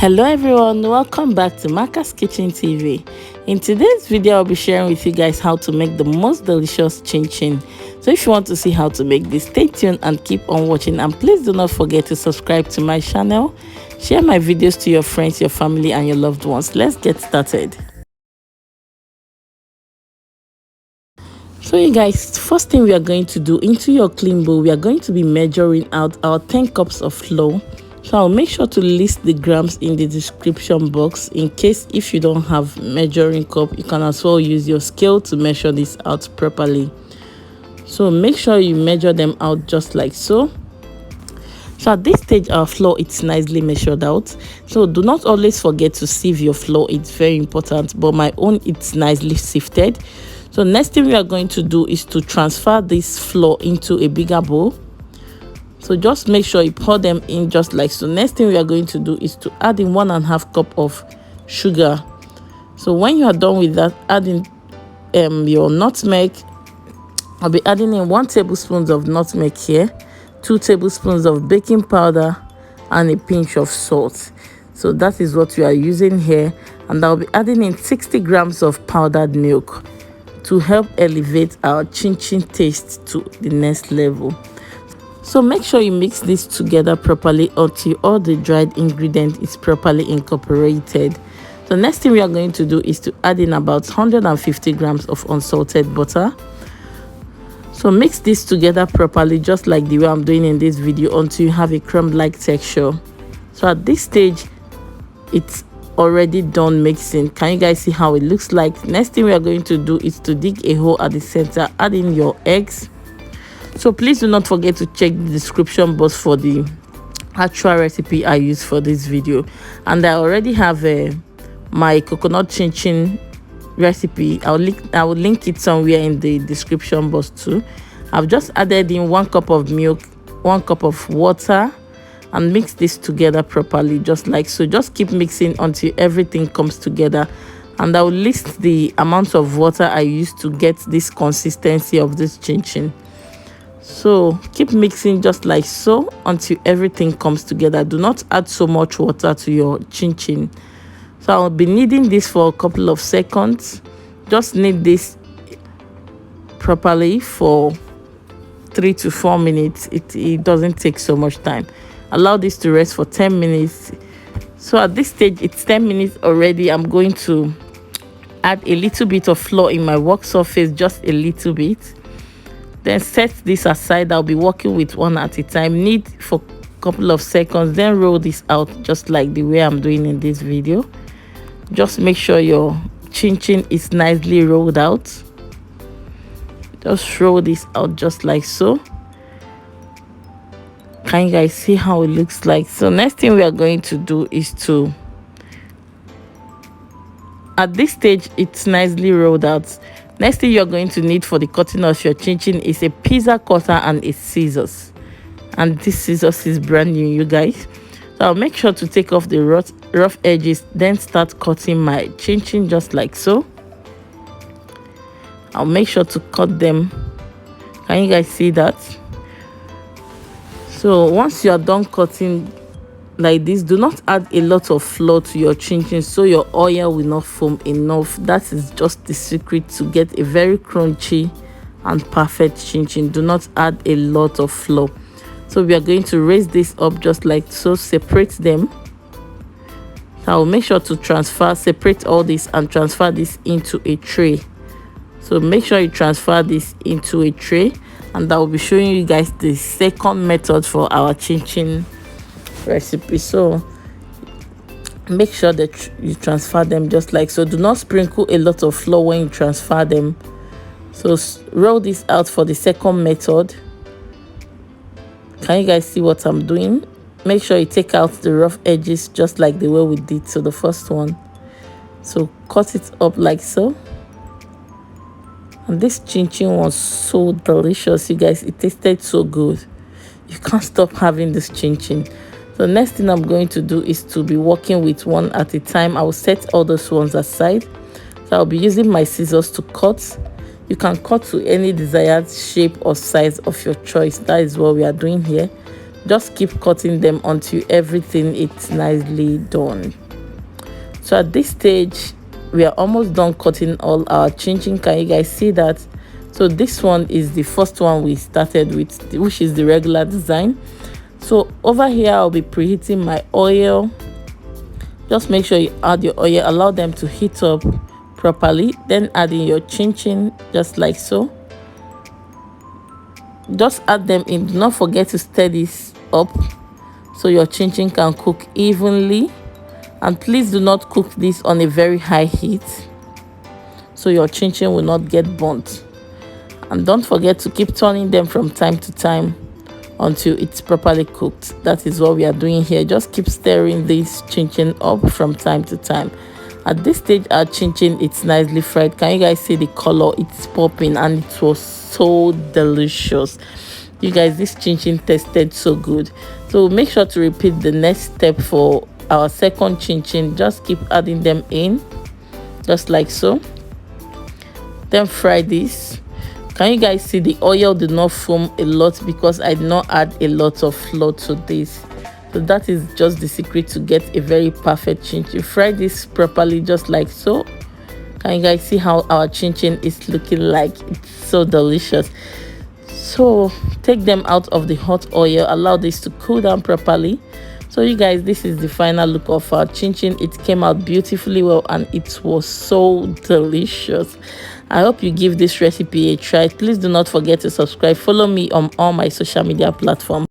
Hello everyone, welcome back to Marcus Kitchen TV. In today's video I'll be sharing with you guys how to make the most delicious chinchin. So if you want to see how to make this, stay tuned and keep on watching, and please do not forget to subscribe to my channel. Share my videos to your friends, your family and your loved ones. Let's get started. So you guys, first thing we are going to do, into your clean bowl we are going to be measuring out our 10 cups of flour. So I'll make sure to list the grams in the description box. In case if you don't have measuring cup, you can as well use your scale to measure this out properly. So make sure you measure them out just like so. So at this stage our flour it's nicely measured out. So do not always forget to sieve your flour, it's very important, but my own it's nicely sifted. So next thing we are going to do is to transfer this flour into a bigger bowl. So just make sure you pour them in just like so. Next thing we are going to do is to add in 1.5 cup of sugar. So when you are done with that, add in your nutmeg. I'll be adding in 1 tablespoon of nutmeg here, 2 tablespoons of baking powder and a pinch of salt. So that is what we are using here, and I'll be adding in 60 grams of powdered milk to help elevate our chinchin taste to the next level. So make sure you mix this together properly until all the dried ingredient is properly incorporated. So next thing we are going to do is to add in about 150 grams of unsalted butter. So mix this together properly just like the way I'm doing in this video until you have a crumb-like texture. So at this stage it's already done mixing. Can you guys see how it looks like? Next thing we are going to do is to dig a hole at the center, add in your eggs. So please do not forget to check the description box for the actual recipe I use for this video, and I already have my coconut chinchin recipe. I will link it somewhere in the description box too. I've just added in 1 cup of milk, 1 cup of water, and mix this together properly just like so. Just keep mixing until everything comes together, and I will list the amount of water I used to get this consistency of this chinchin. So keep mixing just like so until everything comes together. Do not add so much water to your chinchin. So I'll be kneading this for a couple of seconds. Just knead this properly for 3 to 4 minutes. It doesn't take so much time. Allow this to rest for 10 minutes. So at this stage it's 10 minutes already. I'm going to add a little bit of flour in my work surface, just a little bit. Then set this aside. I'll be working with one at a time. Knead for a couple of seconds, then roll this out just like the way I'm doing in this video. Just make sure your chinchin is nicely rolled out. Just roll this out just like so. Can you guys see how it looks like? So next thing we are going to do is to, at this stage it's nicely rolled out. Next thing you're going to need for the cutting of your chinchin is a pizza cutter and a scissors. And this scissors is brand new, you guys. So I'll make sure to take off the rough edges, then start cutting my chinchin just like so. I'll make sure to cut them. Can you guys see that? So once you are done cutting like this, do not add a lot of flour to your chinchin so your oil will not foam enough. That is just the secret to get a very crunchy and perfect chinchin. Do not add a lot of flour. So we are going to raise this up just like so. Separate them. So I will make sure to separate all this and transfer this into a tray. So make sure you transfer this into a tray, and I will be showing you guys the second method for our chinchin recipe. So make sure that you transfer them just like so. Do not sprinkle a lot of flour when you transfer them. So roll this out for the second method. Can you guys see what I'm doing? Make sure you take out the rough edges just like the way we did to the first one. So cut it up like so. And this chinchin was so delicious, you guys. It tasted so good. You can't stop having this chinchin. So next thing I'm going to do is to be working with one at a time. I will set all those ones aside. So I'll be using my scissors to cut. You can cut to any desired shape or size of your choice. That is what we are doing here. Just keep cutting them until everything is nicely done. So at this stage, we are almost done cutting all our chinchin. Can you guys see that? So this one is the first one we started with, which is the regular design. So over here, I'll be preheating my oil. Just make sure you add your oil, allow them to heat up properly, then add in your chinchin just like so. Just add them in. Do not forget to stir this up so your chinchin can cook evenly. And please do not cook this on a very high heat so your chinchin will not get burnt. And don't forget to keep turning them from time to time until it's properly cooked. That is what we are doing here. Just keep stirring this chinchin up from time to time. At this stage, our chinchin, it's nicely fried. Can you guys see the color? It's popping and it was so delicious. You guys, this chinchin tasted so good. So make sure to repeat the next step for our second chinchin. Just keep adding them in just like so. Then fry this. Can you guys see the oil did not foam a lot because I did not add a lot of flour to this. So that is just the secret to get a very perfect chinchin. Fry this properly just like so. Can you guys see how our chinchin is looking like? It's so delicious. So take them out of the hot oil, allow this to cool down properly. So you guys, this is the final look of our chinchin. It came out beautifully well and it was so delicious. I hope you give this recipe a try. Please do not forget to subscribe. Follow me on all my social media platforms.